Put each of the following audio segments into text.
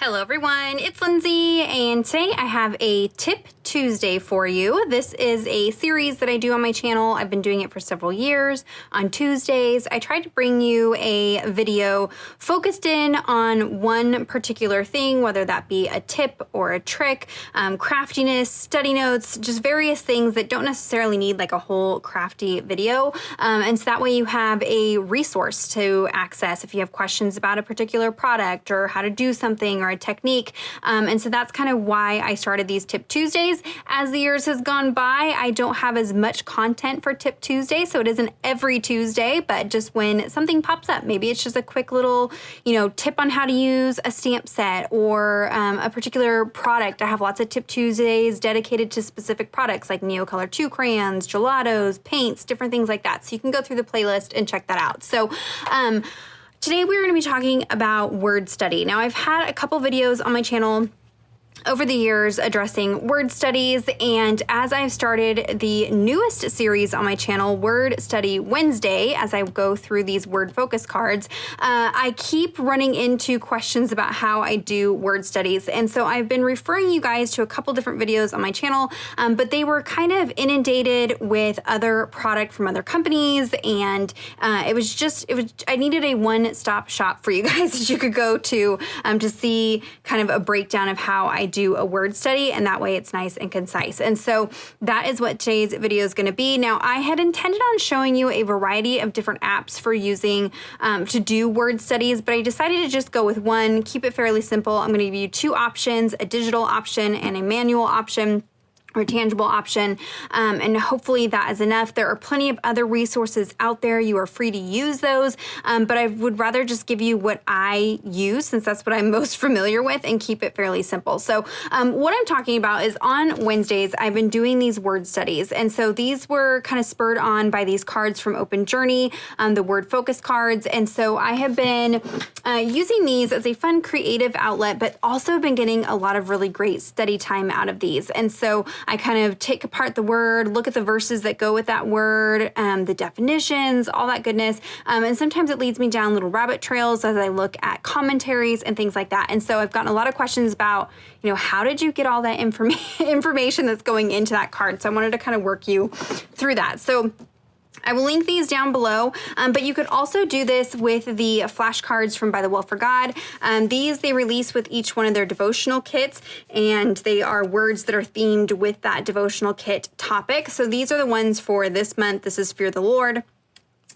Hello everyone, it's Lindsay, and today I have a Tip Tuesday for you. This is a series that I do on my channel. I've been doing it for several years. On Tuesdays, I try to bring you a video focused in on one particular thing, whether that be a tip or a trick, craftiness, study notes, just various things that don't necessarily need like a whole crafty video. And so that way you have a resource to access if you have questions about a particular product or how to do something or a technique. And so that's kind of why I started these Tip Tuesdays. As the years has gone by, I don't have as much content for Tip Tuesday, so it isn't every Tuesday, but just when something pops up, maybe it's just a quick little, tip on how to use a stamp set or a particular product. I have lots of Tip Tuesdays dedicated to specific products like Neocolor 2 crayons, gelatos, paints, different things like that. So you can go through the playlist and check that out. So, today we're going to be talking about word study. Now, I've had a couple videos on my channel over the years addressing word studies, and as I've started the newest series on my channel, Word Study Wednesday, as I go through these word focus cards, I keep running into questions about how I do word studies. And so I've been referring you guys to a couple different videos on my channel, but they were kind of inundated with other product from other companies, and I needed a one-stop shop for you guys that you could go to see kind of a breakdown of how I do a word study, and that way it's nice and concise. And so that is what today's video is going to be. Now, I had intended on showing you a variety of different apps for using to do word studies, but I decided to just go with one, keep it fairly simple. I'm going to give you two options, a digital option and a manual option, or tangible option, and hopefully that is enough. There are plenty of other resources out there. You are free to use those, but I would rather just give you what I use, since that's what I'm most familiar with, and keep it fairly simple. So what I'm talking about is on Wednesdays, I've been doing these word studies, and so these were kind of spurred on by these cards from Open Journey, the word focus cards, and so I have been using these as a fun creative outlet, but also been getting a lot of really great study time out of these. And so I kind of take apart the word, look at the verses that go with that word, the definitions, all that goodness. And sometimes it leads me down little rabbit trails as I look at commentaries and things like that. And so I've gotten a lot of questions about, how did you get all that information that's going into that card? So I wanted to kind of work you through that. So I will link these down below, but you could also do this with the flashcards from By the Will for God. These they release with each one of their devotional kits, and they are words that are themed with that devotional kit topic. So these are the ones for this month. This is Fear the Lord.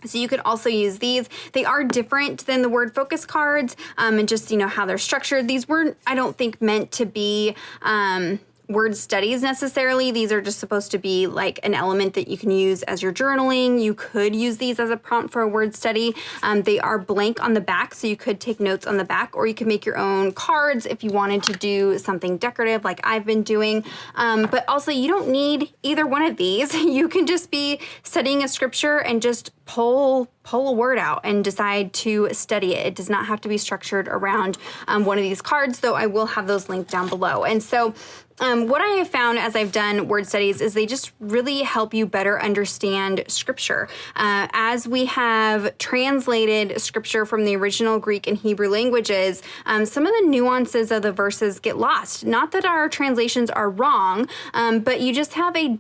So you could also use these. They are different than the word focus cards, and just, how they're structured. These weren't, I don't think, meant to be word studies necessarily. These are just supposed to be like an element that you can use as you're journaling. You could use these as a prompt for a word study. They are blank on the back, so you could take notes on the back, or you could make your own cards if you wanted to do something decorative like I've been doing. But also you don't need either one of these. You can just be studying a scripture and just pull a word out and decide to study it. It does not have to be structured around one of these cards, though I will have those linked down below. And so what I have found as I've done word studies is they just really help you better understand scripture. As we have translated scripture from the original Greek and Hebrew languages, some of the nuances of the verses get lost. Not that our translations are wrong, but you just have a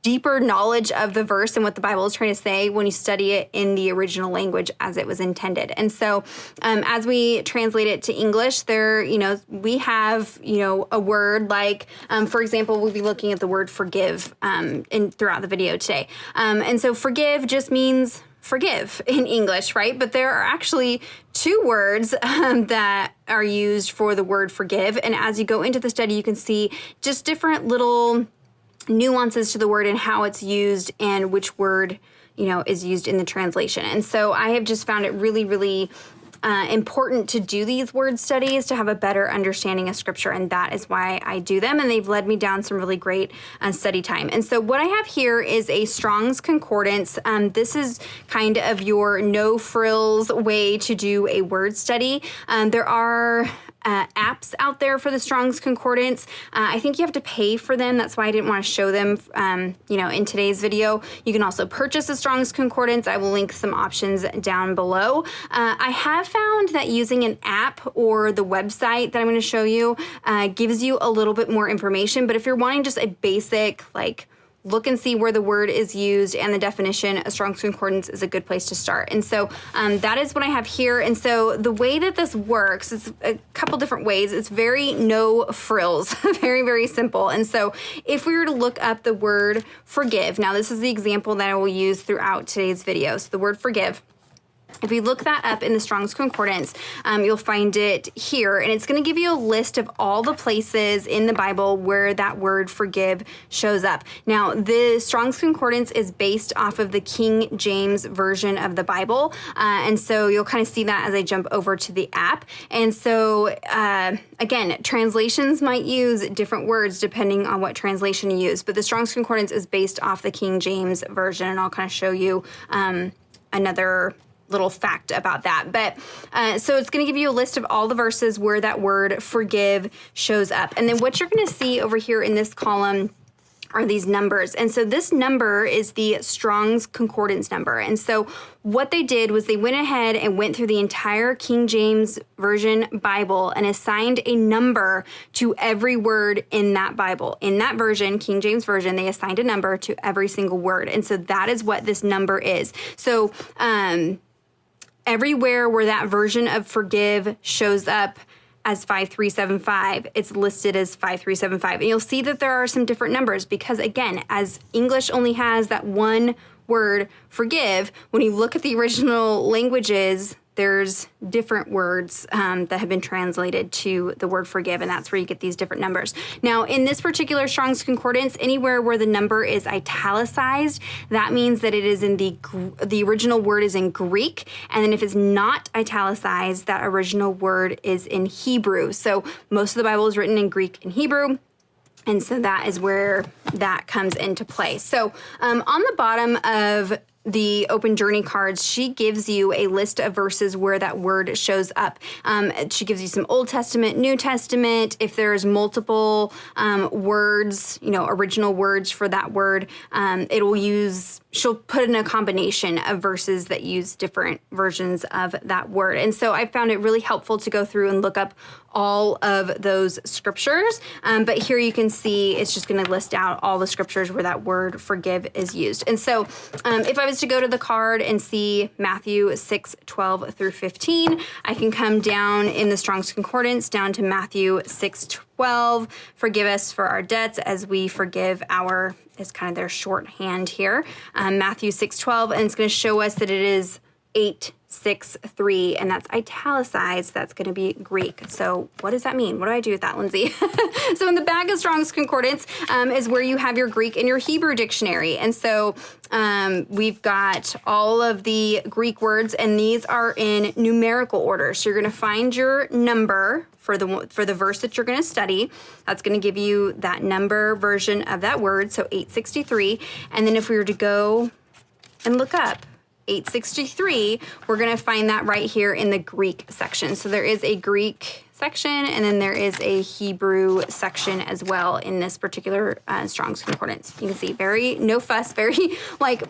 deeper knowledge of the verse and what the Bible is trying to say when you study it in the original language as it was intended. And so as we translate it to English, we have, a word like, for example, we'll be looking at the word forgive throughout the video today. And so forgive just means forgive in English, right? But there are actually two words that are used for the word forgive. And as you go into the study, you can see just different little nuances to the word and how it's used and which word, is used in the translation. And so I have just found it really, really important to do these word studies to have a better understanding of scripture, and that is why I do them, and they've led me down some really great study time. And so what I have here is a Strong's Concordance. This is kind of your no frills way to do a word study. There are apps apps out there for the Strong's Concordance. I think you have to pay for them. That's why I didn't want to show them, in today's video. You can also purchase the Strong's Concordance. I will link some options down below. I have found that using an app or the website that I'm going to show you gives you a little bit more information. But if you're wanting just a basic, look and see where the word is used and the definition, a Strong's Concordance is a good place to start. And so that is what I have here. And so the way that this works, it's a couple different ways. It's very no frills, very, very simple. And so if we were to look up the word forgive, now this is the example that I will use throughout today's video. So the word forgive. If we look that up in the Strong's Concordance, you'll find it here, and it's going to give you a list of all the places in the Bible where that word forgive shows up. Now, the Strong's Concordance is based off of the King James Version of the Bible, and so you'll kind of see that as I jump over to the app. And so, again, translations might use different words depending on what translation you use, but the Strong's Concordance is based off the King James Version, and I'll kind of show you another little fact about that. But so it's going to give you a list of all the verses where that word forgive shows up. And then what you're going to see over here in this column are these numbers. And so this number is the Strong's Concordance number. And so what they did was they went ahead and went through the entire King James Version Bible and assigned a number to every word in that Bible. In that version, King James Version, they assigned a number to every single word. And so that is what this number is. So, everywhere where that version of forgive shows up as 5375, it's listed as 5375. And you'll see that there are some different numbers because, again, as English only has that one word forgive, when you look at the original languages, there's different words that have been translated to the word forgive, and that's where you get these different numbers. Now, in this particular Strong's Concordance, anywhere where the number is italicized, that means that it is in the original word is in Greek, and then if it's not italicized, that original word is in Hebrew. So most of the Bible is written in Greek and Hebrew. And so that is where that comes into play. So on the bottom of the open journey cards, she gives you a list of verses where that word shows up. She gives you some Old Testament, New Testament. If there's multiple words, original words for that word, she'll put in a combination of verses that use different versions of that word. And so I found it really helpful to go through and look up all of those scriptures. But here you can see it's just going to list out all the scriptures where that word forgive is used. And so if I was to go to the card and see Matthew 6:12 through 15, I can come down in the Strong's Concordance down to Matthew 6:12. Forgive us for our debts as we forgive is kind of their shorthand here. Matthew 6:12, and it's going to show us that it is 863, and that's italicized. That's going to be Greek. So what does that mean? What do I do with that, Lindsey? So in the back of Strong's Concordance is where you have your Greek and your Hebrew dictionary. And so we've got all of the Greek words, and these are in numerical order. So you're going to find your number for the verse that you're going to study. That's going to give you that number version of that word, so 863. And then if we were to go and look up 863, we're going to find that right here in the Greek section. So there is a Greek section, and then there is a Hebrew section as well in this particular Strong's Concordance. You can see very no fuss, very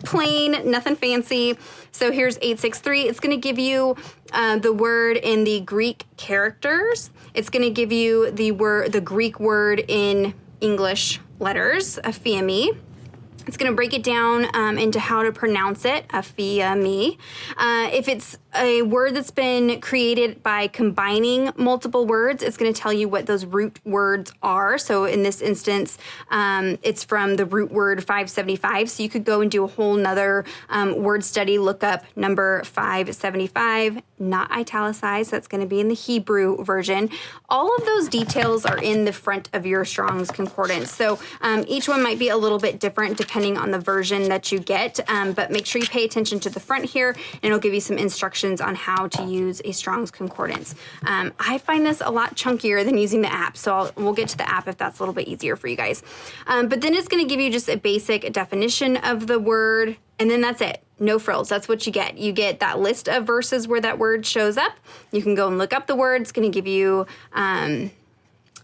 plain, nothing fancy. So here's 863. It's going to give you the word in the Greek characters. It's going to give you the Greek word in English letters, aphiemi. It's going to break it down into how to pronounce it, aphiemi. If it's a word that's been created by combining multiple words, it's going to tell you what those root words are. So in this instance, it's from the root word 575. So you could go and do a whole nother word study, look up number 575, not italicized. That's going to be in the Hebrew version. All of those details are in the front of your Strong's Concordance. So each one might be a little bit different depending on the version that you get, but make sure you pay attention to the front here, and it'll give you some instructions on how to use a Strong's Concordance. I find this a lot chunkier than using the app, so we'll get to the app if that's a little bit easier for you guys. But then it's going to give you just a basic definition of the word, and then that's it. No frills. That's what you get. You get that list of verses where that word shows up. You can go and look up the word. It's going to give you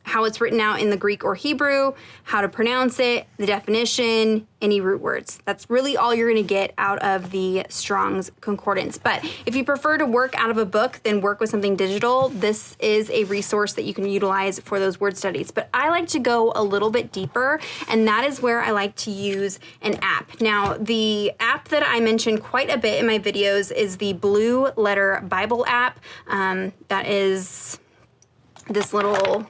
how it's written out in the Greek or Hebrew, how to pronounce it, the definition, any root words. That's really all you're going to get out of the Strong's Concordance. But if you prefer to work out of a book than work with something digital, this is a resource that you can utilize for those word studies. But I like to go a little bit deeper, and that is where I like to use an app. Now, the app that I mentioned quite a bit in my videos is the Blue Letter Bible app. That is this little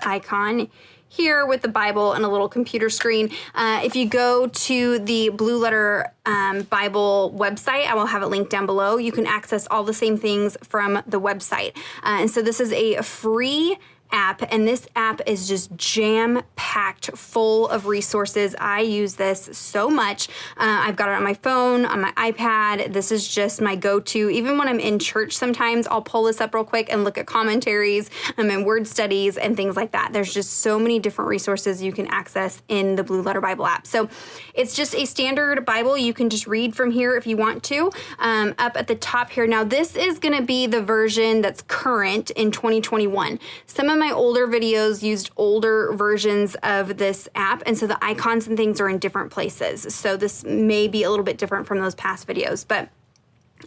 icon here with the Bible and a little computer screen. If you go to the Blue Letter Bible website, I will have it linked down below. You can access all the same things from the website. And so this is a free app, and this app is just jam-packed full of resources. I use this so much. I've got it on my phone, on my iPad. This is just my go-to. Even when I'm in church sometimes, I'll pull this up real quick and look at commentaries and word studies and things like that. There's just so many different resources you can access in the Blue Letter Bible app. So it's just a standard Bible. You can just read from here if you want to. Up at the top here. Now, this is going to be the version that's current in 2021. Some of my older videos used older versions of this app, and so the icons and things are in different places. So this may be a little bit different from those past videos, but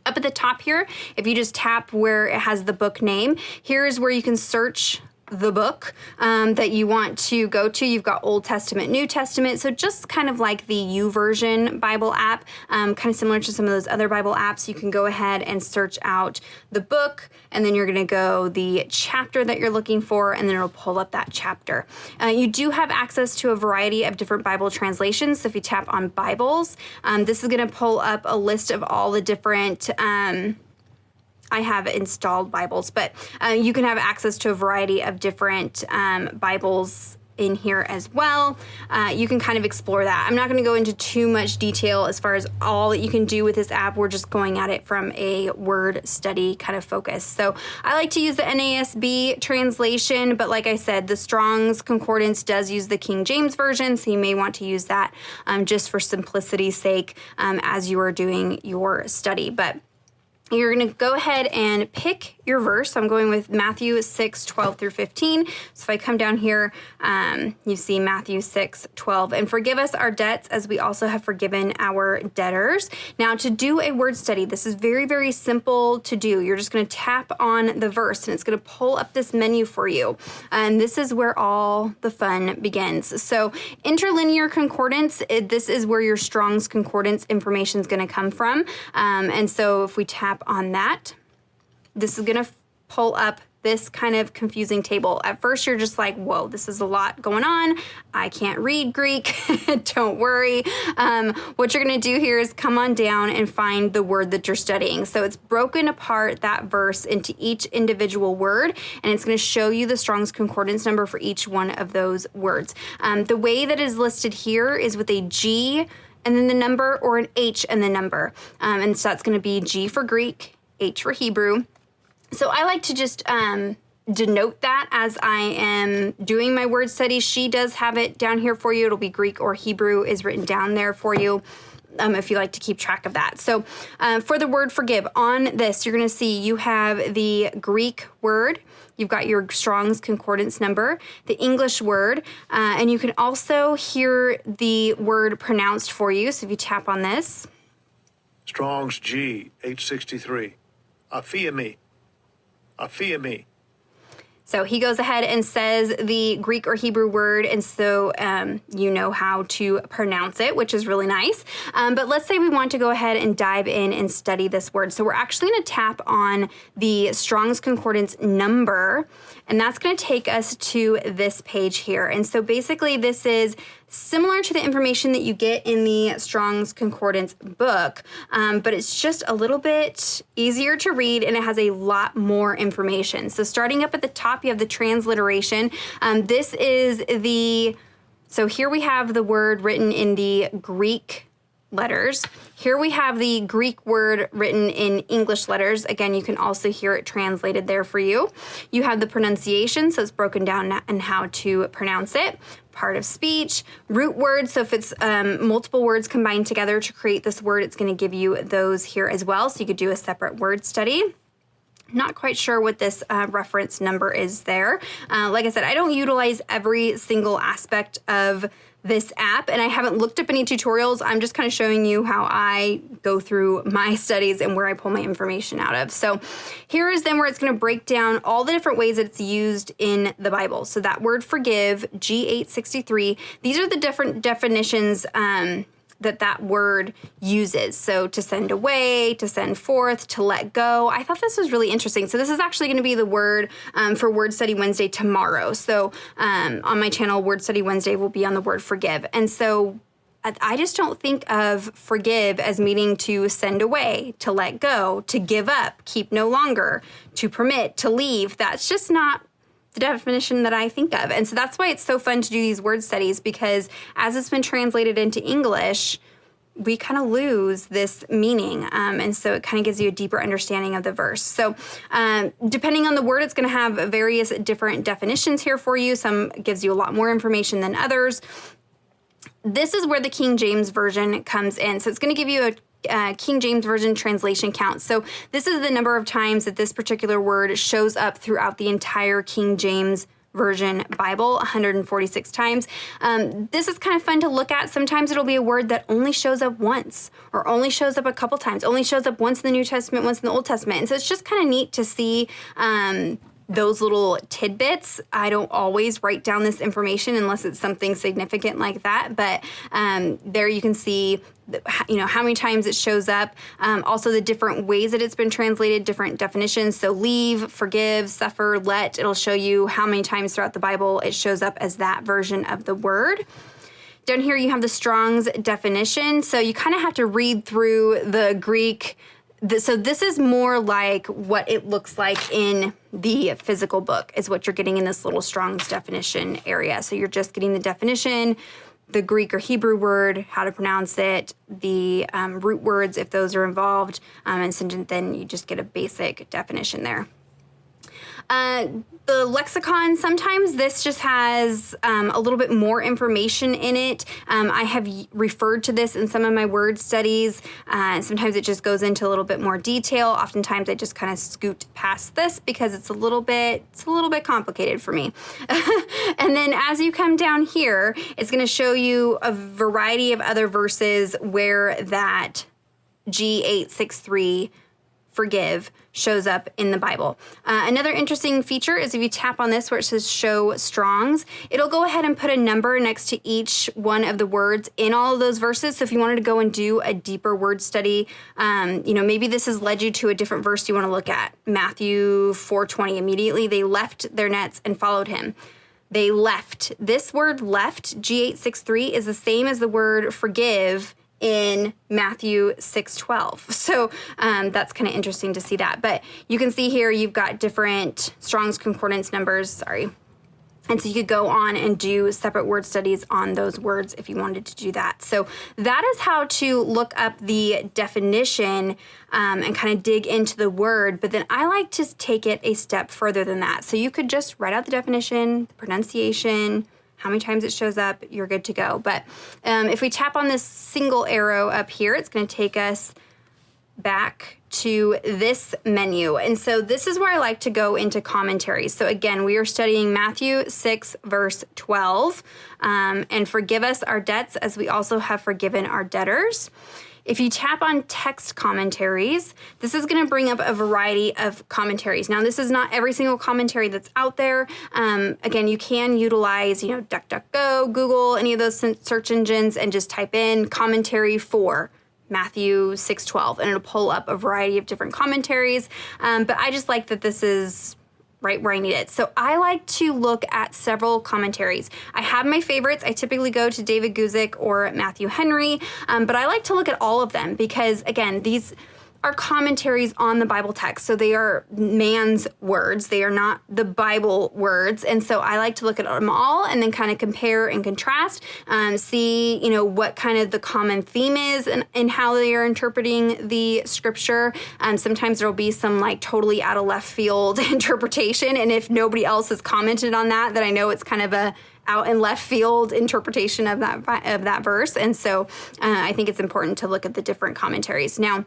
up at the top here, if you just tap where it has the book name, here is where you can search the book that you want to go to. You've got Old Testament, New Testament, so just kind of like the YouVersion Bible app, kind of similar to some of those other Bible apps. You can go ahead and search out the book, and then you're going to go the chapter that you're looking for, and then it'll pull up that chapter. You do have access to a variety of different Bible translations, so if you tap on Bibles, this is going to pull up a list of all the different I have installed Bibles, but you can have access to a variety of different Bibles in here as well. You can kind of explore that. I'm not going to go into too much detail as far as all that you can do with this app. We're just going at it from a word study kind of focus. So I like to use the NASB translation, but like I said, the Strong's Concordance does use the King James Version, so you may want to use that just for simplicity's sake as you are doing your study. But you're going to go ahead and pick your verse. I'm going with Matthew 6:12-15. So if I come down here, you see Matthew 6:12. And forgive us our debts as we also have forgiven our debtors. Now, to do a word study, this is very, very simple to do. You're just going to tap on the verse, and it's going to pull up this menu for you. And this is where all the fun begins. So interlinear concordance, this is where your Strong's Concordance information is going to come from. And so if we tap on that, this is going to pull up this kind of confusing table. At first, you're just like, whoa, this is a lot going on. I can't read Greek. Don't worry. What you're going to do here is come on down and find the word that you're studying. So it's broken apart, that verse, into each individual word, and it's going to show you the Strong's Concordance number for each one of those words. The way that is listed here is with a G and then the number, or an H and the number. And so that's going to be G for Greek, H for Hebrew. So I like to just denote that as I am doing my word study. She does have it down here for you. It'll be Greek or Hebrew is written down there for you. If you like to keep track of that. So for the word forgive, on this, you're going to see you have the Greek word. You've got your Strong's Concordance number, the English word, and you can also hear the word pronounced for you. So if you tap on this. Strong's G, 863. Afia me. Afia me. So he goes ahead and says the Greek or Hebrew word, and so you know how to pronounce it, which is really nice. But let's say we want to go ahead and dive in and study this word. So we're actually going to tap on the Strong's Concordance number, and that's going to take us to this page here. And so basically this is similar to the information that you get in the Strong's Concordance book, but it's just a little bit easier to read, and it has a lot more information. So starting up at the top, you have the transliteration. This is so here we have the word written in the Greek letters. Here we have the Greek word written in English letters. Again, you can also hear it translated there for you. You have the pronunciation, so it's broken down and how to pronounce it. Part of speech, root words, so if it's multiple words combined together to create this word, it's going to give you those here as well, so you could do a separate word study. Not quite sure what this reference number is there. Like I said, I don't utilize every single aspect of this app, and I haven't looked up any tutorials. I'm just kind of showing you how I go through my studies and where I pull my information out of. So here is then where it's going to break down all the different ways that it's used in the Bible. So that word forgive, G863, these are the different definitions that word uses. So to send away, to send forth, to let go. I thought this was really interesting. So this is actually going to be the word for Word Study Wednesday tomorrow. So on my channel, Word Study Wednesday will be on the word forgive. And so I just don't think of forgive as meaning to send away, to let go, to give up, keep no longer, to permit, to leave. That's just not the definition that I think of. And so that's why it's so fun to do these word studies, because as it's been translated into English, we kind of lose this meaning. And so it kind of gives you a deeper understanding of the verse. So depending on the word, it's going to have various different definitions here for you. Some gives you a lot more information than others. This is where the King James Version comes in. So it's going to give you a King James Version translation count. So this is the number of times that this particular word shows up throughout the entire King James Version Bible, 146 times. This is kind of fun to look at. Sometimes it'll be a word that only shows up once, or only shows up a couple times, only shows up once in the New Testament, once in the Old Testament. And so it's just kind of neat to see those little tidbits. I don't always write down this information unless it's something significant like that. But there you can see how many times it shows up. Also the different ways that it's been translated, different definitions. So leave, forgive, suffer, let. It'll show you how many times throughout the Bible it shows up as that version of the word. Down here you have the Strong's definition. So you kind of have to read through the Greek. So this is more like what it looks like in the physical book is what you're getting in this little Strong's definition area. So you're just getting the definition, the Greek or Hebrew word, how to pronounce it, the root words if those are involved, and so then you just get a basic definition there. The lexicon, sometimes this just has a little bit more information in it. I have referred to this in some of my word studies. Sometimes it just goes into a little bit more detail. Oftentimes I just kind of scoot past this because it's a little bit complicated for me. And then as you come down here, it's going to show you a variety of other verses where that G863 forgive shows up in the Bible. Another interesting feature is if you tap on this where it says show Strong's, it'll go ahead and put a number next to each one of the words in all of those verses. So if you wanted to go and do a deeper word study, maybe this has led you to a different verse you want to look at. Matthew 4:20, immediately they left their nets and followed him. They left. This word left, G863, is the same as the word forgive in Matthew 6:12. So that's kind of interesting to see that. But you can see here you've got different Strong's Concordance numbers, And so you could go on and do separate word studies on those words if you wanted to do that. So that is how to look up the definition and kind of dig into the word. But then I like to take it a step further than that. So you could just write out the definition, the pronunciation, how many times it shows up, you're good to go. But if we tap on this single arrow up here, it's going to take us back to this menu. And so this is where I like to go into commentaries. So again, we are studying Matthew 6, verse 12, and forgive us our debts as we also have forgiven our debtors. If you tap on text commentaries, this is going to bring up a variety of commentaries. Now, this is not every single commentary that's out there. Again, you can utilize, DuckDuckGo, Google, any of those search engines, and just type in commentary for Matthew 6:12, and it'll pull up a variety of different commentaries. But I just like that this is right where I need it. So I like to look at several commentaries. I have my favorites. I typically go to David Guzik or Matthew Henry, but I like to look at all of them because, again, these are commentaries on the Bible text. So they are man's words. They are not the Bible words. And so I like to look at them all and then kind of compare and contrast, see, what kind of the common theme is and how they are interpreting the scripture. Sometimes there'll be some totally out of left field interpretation. And if nobody else has commented on that, then I know it's kind of a out in left field interpretation of that verse. And so I think it's important to look at the different commentaries. Now,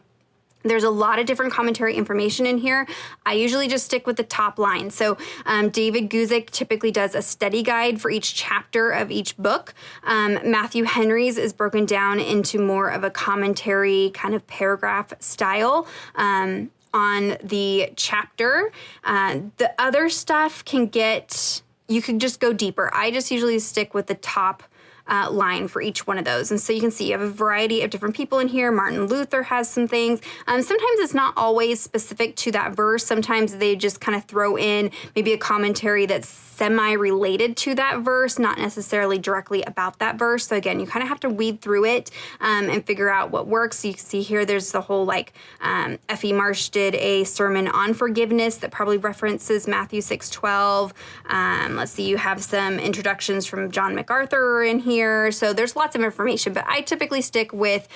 There's a lot of different commentary information in here. I usually just stick with the top line. So David Guzik typically does a study guide for each chapter of each book. Matthew Henry's is broken down into more of a commentary kind of paragraph style on the chapter. The other stuff you could just go deeper. I just usually stick with the top line for each one of those. And so you can see you have a variety of different people in here. Martin Luther has some things. Sometimes it's not always specific to that verse. Sometimes they just kind of throw in maybe a commentary that's semi-related to that verse, not necessarily directly about that verse. So again, you kind of have to weed through it and figure out what works. So you can see here, there's the whole F.E. Marsh did a sermon on forgiveness that probably references Matthew 6:12. Let's see, you have some introductions from John MacArthur in here. So there's lots of information, but I typically stick with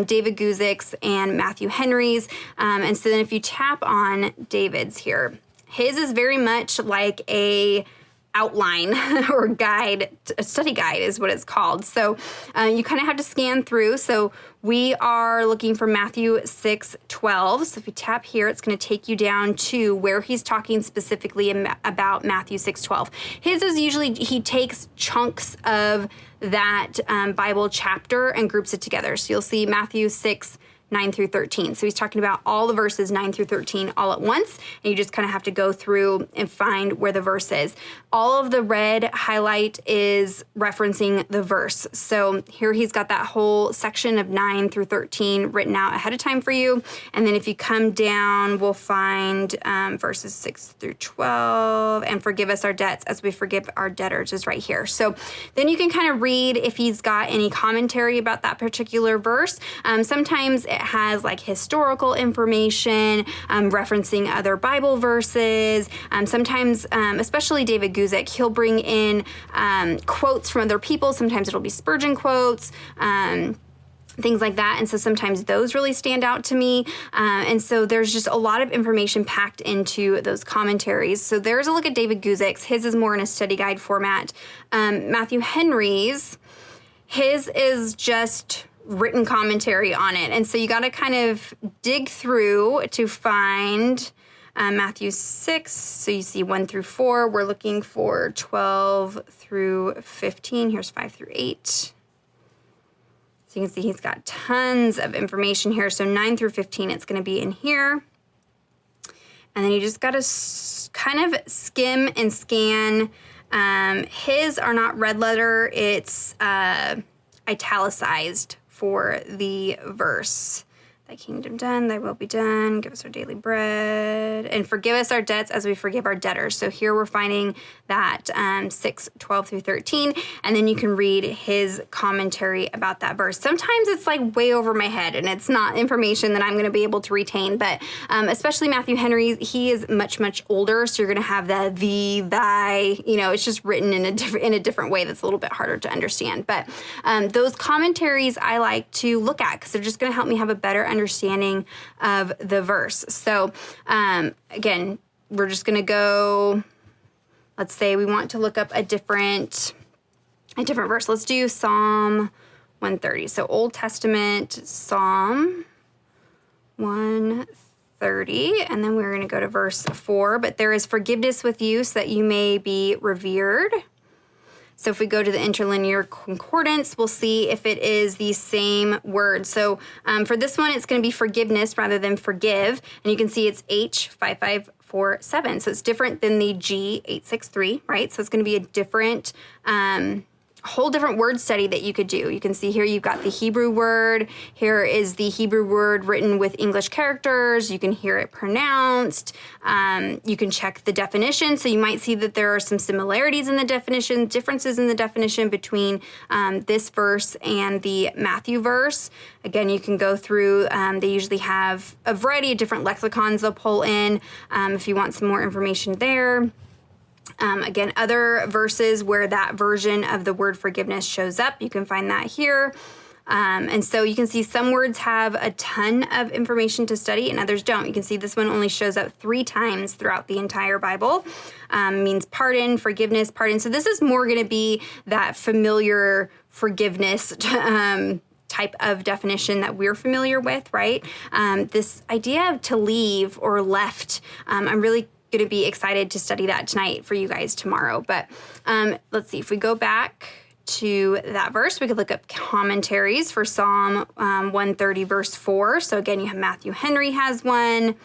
David Guzik's and Matthew Henry's. And so then if you tap on David's here, his is very much like a outline or guide, a study guide is what it's called. So you kind of have to scan through. So we are looking for Matthew 6:12. So if you tap here, it's going to take you down to where he's talking specifically about Matthew 6:12. His is usually, he takes chunks of that Bible chapter and groups it together. So you'll see Matthew 6:9-13. So he's talking about all the verses 9-13 all at once, and you just kind of have to go through and find where the verse is. All of the red highlight is referencing the verse. So here he's got that whole section of 9-13 written out ahead of time for you. And then if you come down, we'll find verses 6-12, and forgive us our debts as we forgive our debtors is right here. So then you can kind of read if he's got any commentary about that particular verse. Sometimes it has like historical information, referencing other Bible verses. Sometimes, especially David Guzik, he'll bring in quotes from other people. Sometimes it'll be Spurgeon quotes, things like that. And so sometimes those really stand out to me. And so there's just a lot of information packed into those commentaries. So there's a look at David Guzik's. His is more in a study guide format. Matthew Henry's, his is just written commentary on it. And so you got to kind of dig through to find Matthew 6. So you see 1-4. We're looking for 12-15. Here's 5-8. So you can see he's got tons of information here. So 9-15, it's going to be in here. And then you just got to kind of skim and scan. His are not red letter. It's italicized for the verse. Thy kingdom done, thy will be done, give us our daily bread, and forgive us our debts as we forgive our debtors. So here we're finding that 6:12-13, and then you can read his commentary about that verse. Sometimes it's like way over my head, and it's not information that I'm going to be able to retain, but especially Matthew Henry, he is much, much older, so you're going to have the thee, thy, it's just written in a different way that's a little bit harder to understand. But those commentaries I like to look at because they're just going to help me have a better understanding of the verse. So again, we're just going to go, let's say we want to look up a different verse. Let's do Psalm 130. So Old Testament, Psalm 130, and then we're going to go to verse 4. But there is forgiveness with you so that you may be revered. So if we go to the interlinear concordance, we'll see if it is the same word. So for this one, it's going to be forgiveness rather than forgive. And you can see it's H5547. So it's different than the G863, right? So it's going to be a different, whole different word study that you could do. You can see here you've got the Hebrew word. Here is the Hebrew word written with English characters. You can hear it pronounced. You can check the definition. So you might see that there are some similarities in the definition, differences in the definition between this verse and the Matthew verse. Again, you can go through. They usually have a variety of different lexicons they'll pull in if you want some more information there. Again, other verses where that version of the word forgiveness shows up, you can find that here. And so you can see some words have a ton of information to study and others don't. You can see this one only shows up 3 times throughout the entire Bible. Means pardon, forgiveness, pardon. So this is more going to be that familiar forgiveness type of definition that we're familiar with, right? This idea of to leave or left, I'm really going to be excited to study that tonight for you guys tomorrow. But let's see, if we go back to that verse, we could look up commentaries for Psalm 130 verse 4. So again, you have Matthew Henry has one.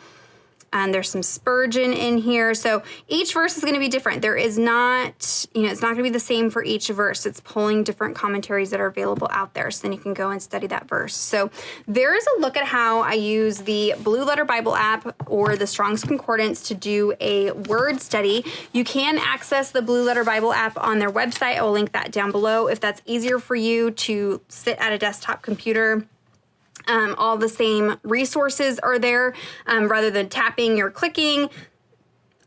And there's some Spurgeon in here. So each verse is going to be different. There is not, it's not going to be the same for each verse. It's pulling different commentaries that are available out there. So then you can go and study that verse. So there is a look at how I use the Blue Letter Bible app or the Strong's Concordance to do a word study. You can access the Blue Letter Bible app on their website. I will link that down below if that's easier for you to sit at a desktop computer. All the same resources are there rather than tapping or clicking.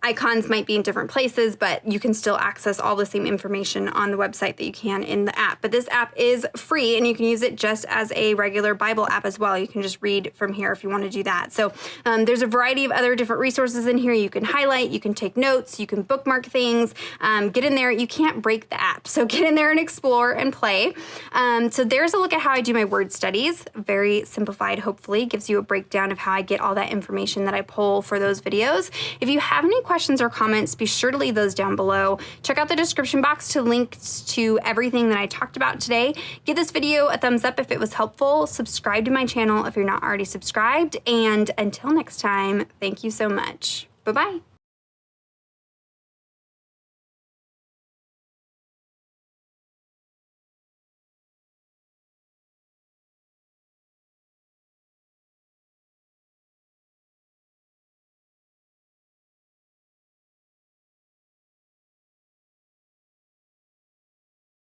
Icons might be in different places, but you can still access all the same information on the website that you can in the app. But this app is free, and you can use it just as a regular Bible app as well. You can just read from here if you want to do that. So there's a variety of other different resources in here. You can highlight, you can take notes, you can bookmark things. Get in there. You can't break the app. So get in there and explore and play. So there's a look at how I do my word studies. Very simplified, hopefully. Gives you a breakdown of how I get all that information that I pull for those videos. If you have any questions or comments, be sure to leave those down below. Check out the description box to links to everything that I talked about today. Give this video a thumbs up if it was helpful. Subscribe to my channel if you're not already subscribed. And until next time, thank you so much. Bye-bye.